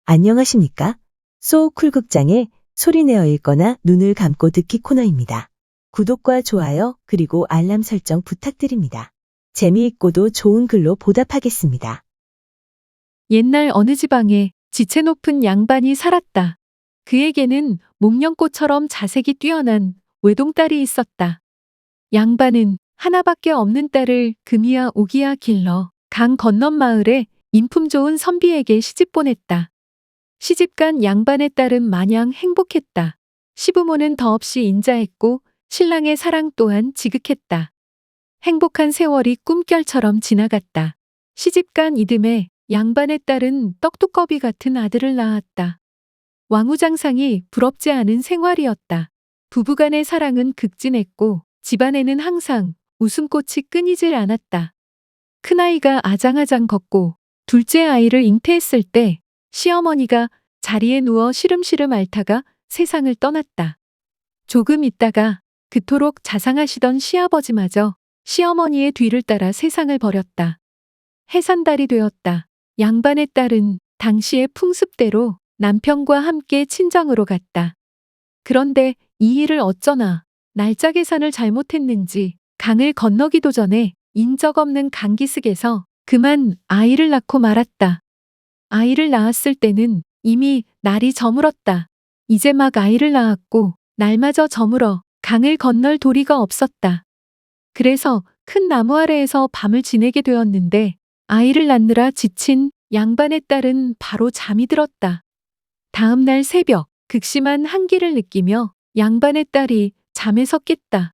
안녕하십니까? 소쿨 극장의 소리내어 읽거나 눈을 감고 듣기 코너입니다. 구독과 좋아요 그리고 알람 설정 부탁드립니다. 재미있고도 좋은 글로 보답하겠습니다. 옛날 어느 지방에 지체 높은 양반이 살았다. 그에게는 목련꽃처럼 자색이 뛰어난 외동딸이 있었다. 양반은 하나밖에 없는 딸을 금이야 오기야 길러 강 건넌 마을에 인품 좋은 선비에게 시집 보냈다. 시집간 양반의 딸은 마냥 행복했다. 시부모는 더없이 인자했고 신랑의 사랑 또한 지극했다. 행복한 세월이 꿈결처럼 지나갔다. 시집간 이듬해 양반의 딸은 떡두꺼비 같은 아들을 낳았다. 왕우장상이 부럽지 않은 생활이었다. 부부간의 사랑은 극진했고 집안에는 항상 웃음꽃이 끊이질 않았다. 큰아이가 아장아장 걷고 둘째 아이를 잉태했을 때 시어머니가 자리에 누워 시름시름 앓다가 세상을 떠났다. 조금 있다가 그토록 자상하시던 시아버지마저 시어머니의 뒤를 따라 세상을 버렸다. 해산달이 되었다. 양반의 딸은 당시의 풍습대로 남편과 함께 친정으로 갔다. 그런데 이 일을 어쩌나 날짜 계산을 잘못했는지 강을 건너기도 전에 인적 없는 강기슭에서 그만 아이를 낳고 말았다. 아이를 낳았을 때는 이미 날이 저물었다. 이제 막 아이를 낳았고 날마저 저물어 강을 건널 도리가 없었다. 그래서 큰 나무 아래에서 밤을 지내게 되었는데 아이를 낳느라 지친 양반의 딸은 바로 잠이 들었다. 다음 날 새벽 극심한 한기를 느끼며 양반의 딸이 잠에서 깼다.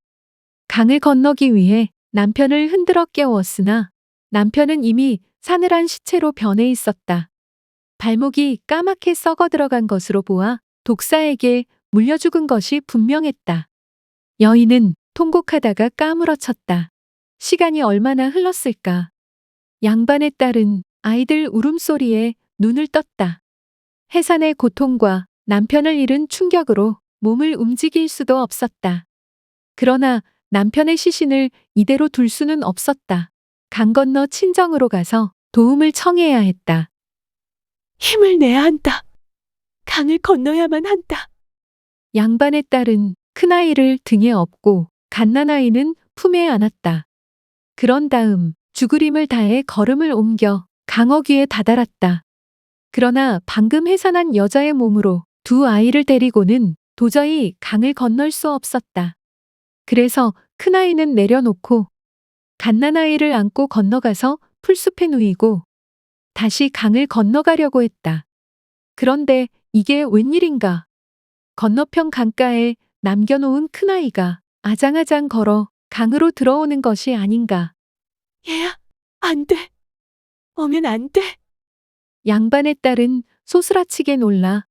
강을 건너기 위해 남편을 흔들어 깨웠으나 남편은 이미 사늘한 시체로 변해 있었다. 발목이 까맣게 썩어 들어간 것으로 보아 독사에게 물려 죽은 것이 분명했다. 여인은 통곡하다가 까무러쳤다. 시간이 얼마나 흘렀을까? 양반의 딸은 아이들 울음소리에 눈을 떴다. 해산의 고통과 남편을 잃은 충격으로 몸을 움직일 수도 없었다. 그러나 남편의 시신을 이대로 둘 수는 없었다. 강 건너 친정으로 가서 도움을 청해야 했다. 힘을 내야 한다. 강을 건너야만 한다. 양반의 딸은 큰아이를 등에 업고 갓난아이는 품에 안았다. 그런 다음 죽으림을 다해 걸음을 옮겨 강어귀에 다다랐다. 그러나 방금 해산한 여자의 몸으로 두 아이를 데리고는 도저히 강을 건널 수 없었다. 그래서 큰아이는 내려놓고 갓난아이를 안고 건너가서 풀숲에 누이고 다시 강을 건너가려고 했다. 그런데 이게 웬일인가? 건너편 강가에 남겨놓은 큰아이가 아장아장 걸어 강으로 들어오는 것이 아닌가. 얘야, 안 돼. 오면 안 돼. 양반의 딸은 소스라치게 놀라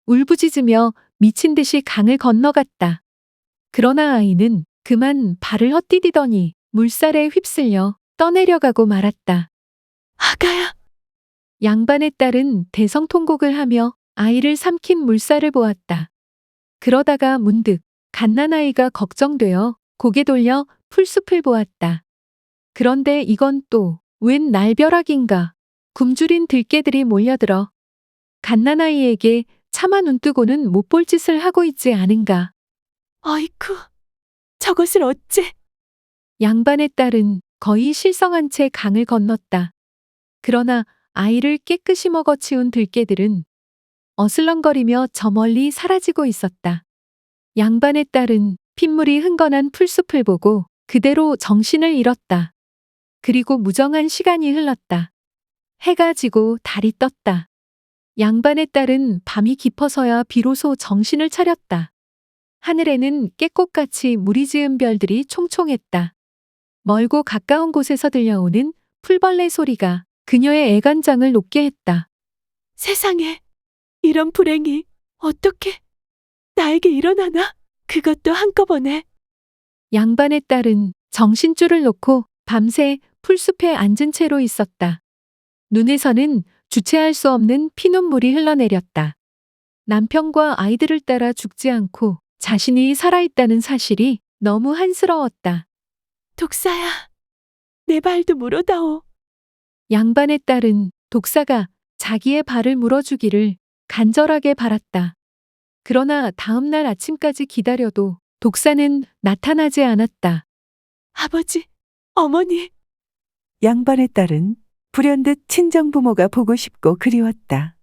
울부짖으며 미친 듯이 강을 건너갔다. 그러나 아이는 그만 발을 헛디디더니 물살에 휩쓸려 떠내려가고 말았다. 아가야. 양반의 딸은 대성통곡을 하며 아이를 삼킨 물살을 보았다. 그러다가 문득 갓난아이가 걱정되어 고개 돌려 풀숲을 보았다. 그런데 이건 또 웬 날벼락인가. 굶주린 들개들이 몰려들어 갓난아이에게 차마 눈뜨고는 못 볼 짓을 하고 있지 않은가. 어이쿠, 저것을 어째. 양반의 딸은 거의 실성한 채 강을 건넜다. 그러나 아이를 깨끗이 먹어치운 들개들은 어슬렁거리며 저 멀리 사라지고 있었다. 양반의 딸은 핏물이 흥건한 풀숲을 보고 그대로 정신을 잃었다. 그리고 무정한 시간이 흘렀다. 해가 지고 달이 떴다. 양반의 딸은 밤이 깊어서야 비로소 정신을 차렸다. 하늘에는 깨꽃같이 무리 지은 별들이 총총했다. 멀고 가까운 곳에서 들려오는 풀벌레 소리가 그녀의 애간장을 녹게 했다. 세상에, 이런 불행이 어떻게 나에게 일어나나? 그것도 한꺼번에. 양반의 딸은 정신줄을 놓고 밤새 풀숲에 앉은 채로 있었다. 눈에서는 주체할 수 없는 피눈물이 흘러내렸다. 남편과 아이들을 따라 죽지 않고 자신이 살아있다는 사실이 너무 한스러웠다. 독사야, 내 발도 물어다오. 양반의 딸은 독사가 자기의 발을 물어주기를 간절하게 바랐다. 그러나 다음 날 아침까지 기다려도 독사는 나타나지 않았다. 아버지, 어머니, 양반의 딸은 불현듯 친정부모가 보고 싶고 그리웠다.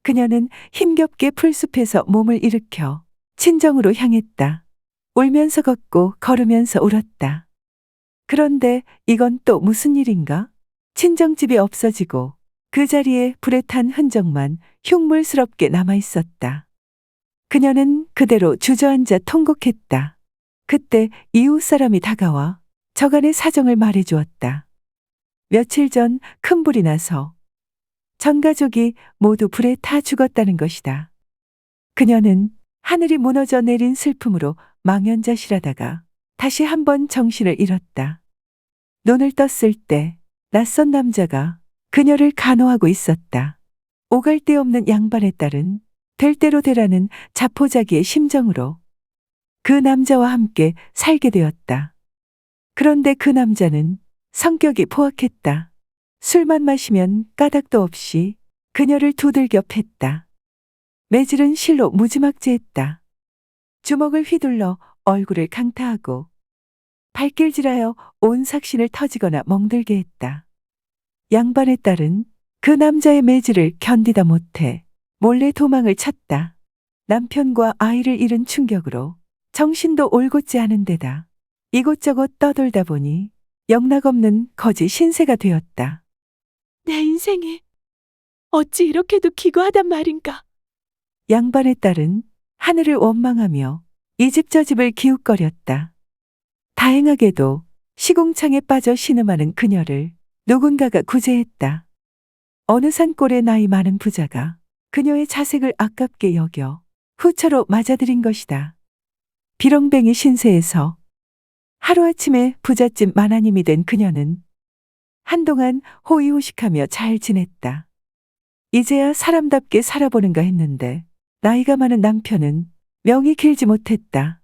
그녀는 힘겹게 풀숲에서 몸을 일으켜 친정으로 향했다. 울면서 걷고 걸으면서 울었다. 그런데 이건 또 무슨 일인가? 친정집이 없어지고 그 자리에 불에 탄 흔적만 흉물스럽게 남아 있었다. 그녀는 그대로 주저앉아 통곡했다. 그때 이웃 사람이 다가와 저간의 사정을 말해 주었다. 며칠 전 큰 불이 나서 전 가족이 모두 불에 타 죽었다는 것이다. 그녀는 하늘이 무너져 내린 슬픔으로 망연자실하다가 다시 한번 정신을 잃었다. 눈을 떴을 때 낯선 남자가 그녀를 간호하고 있었다. 오갈 데 없는 양반의 딸은 될 대로 되라는 자포자기의 심정으로 그 남자와 함께 살게 되었다. 그런데 그 남자는 성격이 포악했다. 술만 마시면 까닭도 없이 그녀를 두들겨 팼다. 매질은 실로 무지막지했다. 주먹을 휘둘러 얼굴을 강타하고 발길질하여 온 삭신을 터지거나 멍들게 했다. 양반의 딸은 그 남자의 매질을 견디다 못해 몰래 도망을 쳤다. 남편과 아이를 잃은 충격으로 정신도 올곧지 않은 데다 이곳저곳 떠돌다 보니 영락없는 거지 신세가 되었다. 내 인생이 어찌 이렇게도 기구하단 말인가? 양반의 딸은 하늘을 원망하며 이 집 저 집을 기웃거렸다. 다행하게도 시궁창에 빠져 신음하는 그녀를 누군가가 구제했다. 어느 산골의 나이 많은 부자가 그녀의 자색을 아깝게 여겨 후처로 맞아들인 것이다. 비렁뱅이 신세에서 하루아침에 부잣집 마나님이 된 그녀는 한동안 호의호식하며 잘 지냈다. 이제야 사람답게 살아보는가 했는데 나이가 많은 남편은 명이 길지 못했다.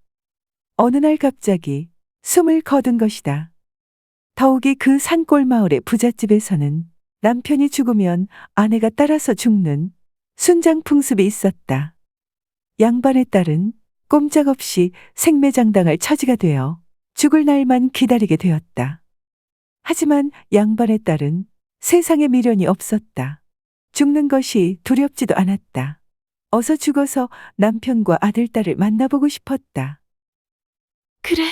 어느 날 갑자기 숨을 거둔 것이다. 더욱이 그 산골 마을의 부잣집에서는 남편이 죽으면 아내가 따라서 죽는 순장풍습이 있었다. 양반의 딸은 꼼짝없이 생매장당할 처지가 되어 죽을 날만 기다리게 되었다. 하지만 양반의 딸은 세상에 미련이 없었다. 죽는 것이 두렵지도 않았다. 어서 죽어서 남편과 아들, 딸을 만나보고 싶었다. 그래,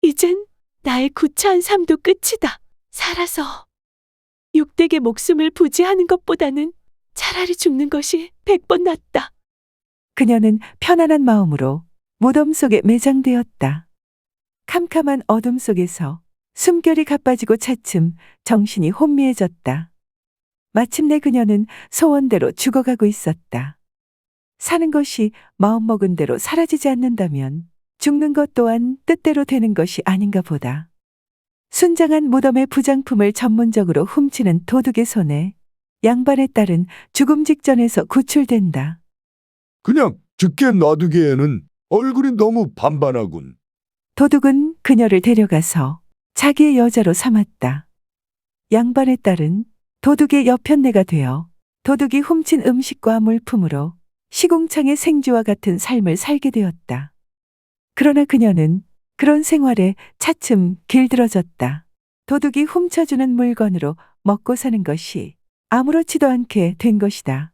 이젠 나의 구차한 삶도 끝이다. 살아서 육대의 목숨을 부지하는 것보다는 차라리 죽는 것이 100번 낫다. 그녀는 편안한 마음으로 무덤 속에 매장되었다. 캄캄한 어둠 속에서 숨결이 가빠지고 차츰 정신이 혼미해졌다. 마침내 그녀는 소원대로 죽어가고 있었다. 사는 것이 마음먹은 대로 사라지지 않는다면 죽는 것 또한 뜻대로 되는 것이 아닌가 보다. 순장한 무덤의 부장품을 전문적으로 훔치는 도둑의 손에 양반의 딸은 죽음 직전에서 구출된다. 그냥 죽게 놔두기에는 얼굴이 너무 반반하군. 도둑은 그녀를 데려가서 자기의 여자로 삼았다. 양반의 딸은 도둑의 여편네가 되어 도둑이 훔친 음식과 물품으로 시궁창의 생쥐와 같은 삶을 살게 되었다. 그러나 그녀는 그런 생활에 차츰 길들어졌다. 도둑이 훔쳐주는 물건으로 먹고 사는 것이 아무렇지도 않게 된 것이다.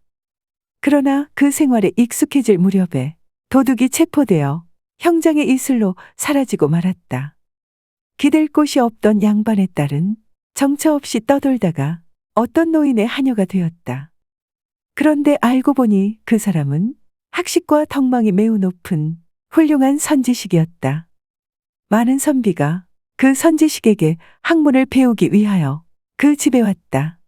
그러나 그 생활에 익숙해질 무렵에 도둑이 체포되어 형장의 이슬로 사라지고 말았다. 기댈 곳이 없던 양반의 딸은 정처 없이 떠돌다가 어떤 노인의 하녀가 되었다. 그런데 알고 보니 그 사람은 학식과 덕망이 매우 높은 훌륭한 선지식이었다. 많은 선비가 그 선지식에게 학문을 배우기 위하여 그 집에 왔다.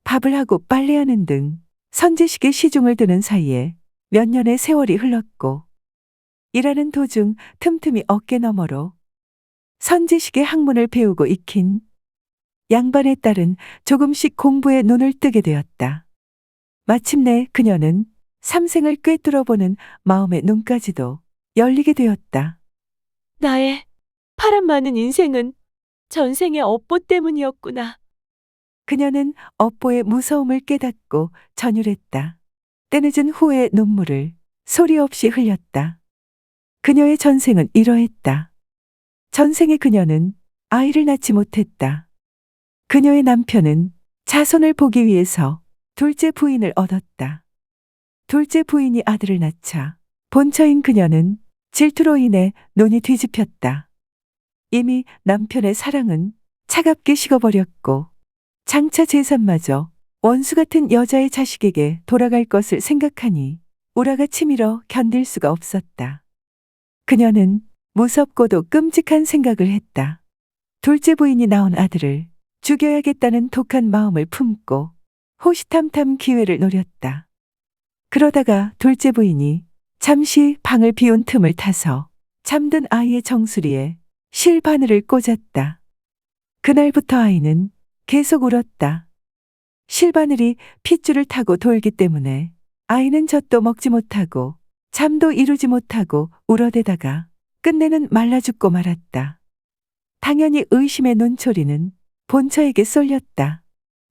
밥을 하고 빨래하는 등 선지식의 시중을 드는 사이에 몇 년의 세월이 흘렀고 일하는 도중 틈틈이 어깨 너머로 선지식의 학문을 배우고 익힌 양반의 딸은 조금씩 공부에 눈을 뜨게 되었다. 마침내 그녀는 삼생을 꿰뚫어보는 마음의 눈까지도 열리게 되었다. 나의 파란 많은 인생은 전생의 업보 때문이었구나. 그녀는 업보의 무서움을 깨닫고 전율했다. 때늦은 후회의 눈물을 소리 없이 흘렸다. 그녀의 전생은 이러했다. 전생에 그녀는 아이를 낳지 못했다. 그녀의 남편은 자손을 보기 위해서 둘째 부인을 얻었다. 둘째 부인이 아들을 낳자 본처인 그녀는 질투로 인해 눈이 뒤집혔다. 이미 남편의 사랑은 차갑게 식어버렸고 장차 재산마저 원수 같은 여자의 자식에게 돌아갈 것을 생각하니 우라가 치밀어 견딜 수가 없었다. 그녀는 무섭고도 끔찍한 생각을 했다. 둘째 부인이 낳은 아들을 죽여야겠다는 독한 마음을 품고 호시탐탐 기회를 노렸다. 그러다가 둘째 부인이 잠시 방을 비운 틈을 타서 잠든 아이의 정수리에 실 바늘을 꽂았다. 그날부터 아이는 계속 울었다. 실바늘이 핏줄을 타고 돌기 때문에 아이는 젖도 먹지 못하고 잠도 이루지 못하고 울어대다가 끝내는 말라 죽고 말았다. 당연히 의심의 눈초리는 본처에게 쏠렸다.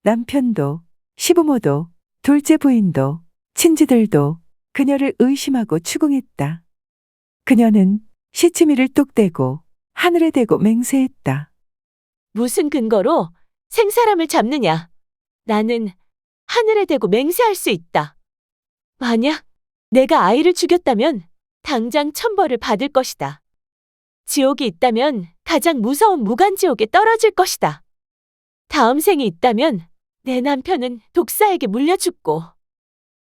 남편도, 시부모도, 둘째 부인도, 친지들도 그녀를 의심하고 추궁했다. 그녀는 시치미를 뚝 떼고 하늘에 대고 맹세했다. 무슨 근거로 생사람을 잡느냐? 나는 하늘에 대고 맹세할 수 있다. 만약 내가 아이를 죽였다면 당장 천벌을 받을 것이다. 지옥이 있다면 가장 무서운 무간지옥에 떨어질 것이다. 다음 생이 있다면 내 남편은 독사에게 물려 죽고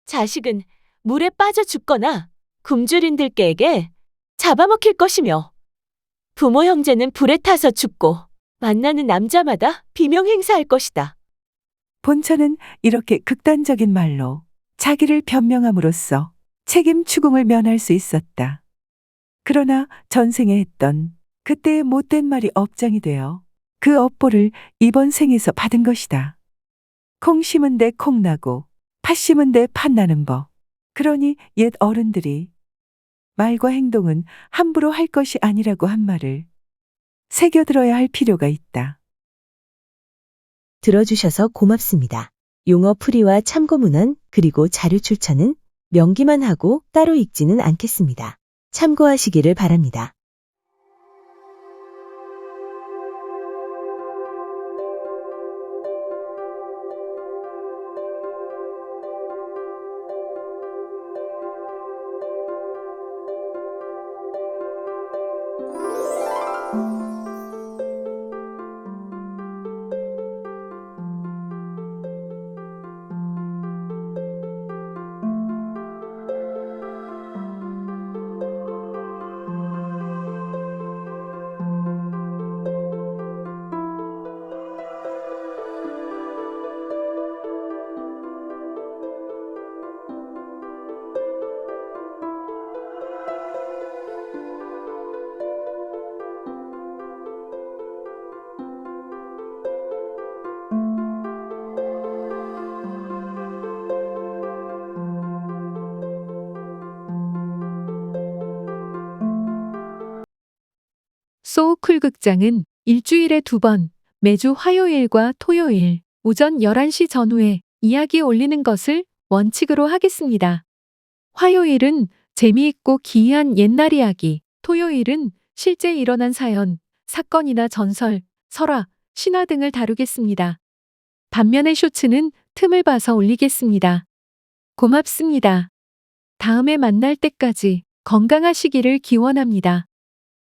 자식은 물에 빠져 죽거나 굶주린들에게 잡아먹힐 것이며 부모 형제는 불에 타서 죽고 만나는 남자마다 비명 행사할 것이다. 본처는 이렇게 극단적인 말로 자기를 변명함으로써 책임 추궁을 면할 수 있었다. 그러나 전생에 했던 그때의 못된 말이 업장이 되어 그 업보를 이번 생에서 받은 것이다. 콩 심은 데 콩 나고 팥 심은 데 팥 나는 법. 그러니 옛 어른들이 말과 행동은 함부로 할 것이 아니라고 한 말을 새겨들어야 할 필요가 있다. 들어주셔서 고맙습니다. 용어 풀이와 참고 문헌 그리고 자료 출처는 명기만 하고 따로 읽지는 않겠습니다. 참고하시기를 바랍니다. 소우쿨 극장은 일주일에 2번, 매주 화요일과 토요일, 오전 11시 전후에 이야기 올리는 것을 원칙으로 하겠습니다. 화요일은 재미있고 기이한 옛날 이야기, 토요일은 실제 일어난 사연, 사건이나 전설, 설화, 신화 등을 다루겠습니다. 반면에 쇼츠는 틈을 봐서 올리겠습니다. 고맙습니다. 다음에 만날 때까지 건강하시기를 기원합니다.